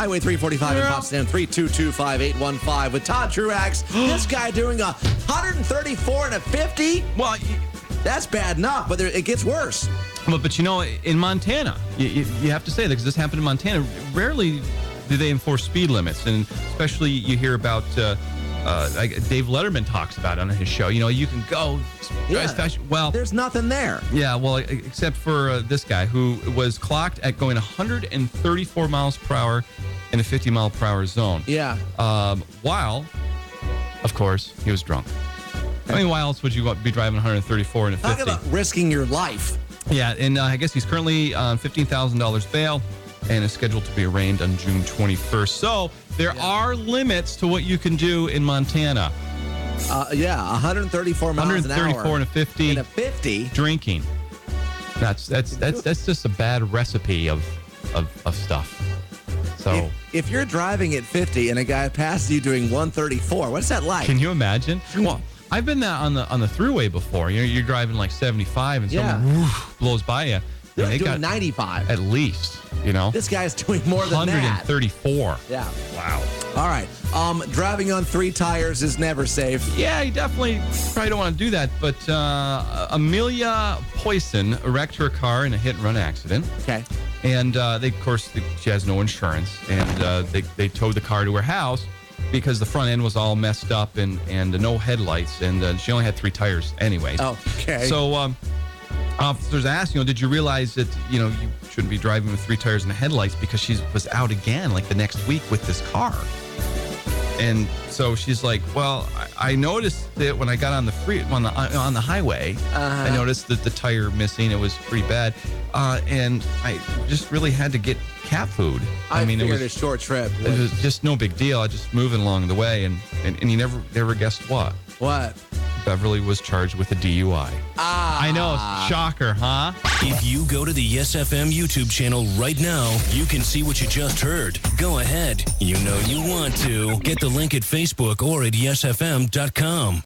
Highway 345 in Potsdam, 322-5815 with Todd Truax. This guy doing 134 and a 50? Well, That's bad enough, but it gets worse. but you know, in Montana, you have to say that because this happened in Montana. Rarely do they enforce speed limits, and especially you hear about Dave Letterman talks about it on his show. You know, you can go as fast. Well, there's nothing there. Yeah, well, except for this guy who was clocked at going 134 miles per hour in a 50 mile per hour zone. Yeah. While, of course, he was drunk. I mean, why else would you be driving 134 in a 50? Talk about risking your life. Yeah, and I guess he's currently on $15,000 bail and is scheduled to be arraigned on June 21st. So there are limits to what you can do in Montana. 134 miles an hour. 134 and a 50. In a 50. Drinking. That's just a bad recipe of stuff. So if you're driving at 50 and a guy passes you doing 134, what's that like? Can you imagine? Well, I've been that on the throughway before. You know, you're driving like 75 and someone blows by you. They're doing 95 at least. You know, this guy's doing more than that. 134. Yeah. Wow. All right. Driving on 3 tires is never safe. Yeah, you definitely probably don't want to do that. But Amelia Poisson wrecked her car in a hit-and-run accident. Okay. And she has no insurance, and they towed the car to her house because the front end was all messed up and no headlights, and she only had 3 tires anyways. Oh, okay. So officers asked, did you realize that, you shouldn't be driving with 3 tires and headlights because she was out again like the next week with this car. And so she's like, well, I noticed that when I got on the highway, I noticed that the tire missing. It was pretty bad. And I just really had to get cat food. I mean, it was a short trip. It was just no big deal. I just moving along the way. And you never guessed what? What? Beverly was charged with a DUI. I know. Shocker, huh? If you go to the Yes FM YouTube channel right now, you can see what you just heard. Go ahead. You know you want to. Get the link at Facebook or at yesfm.com.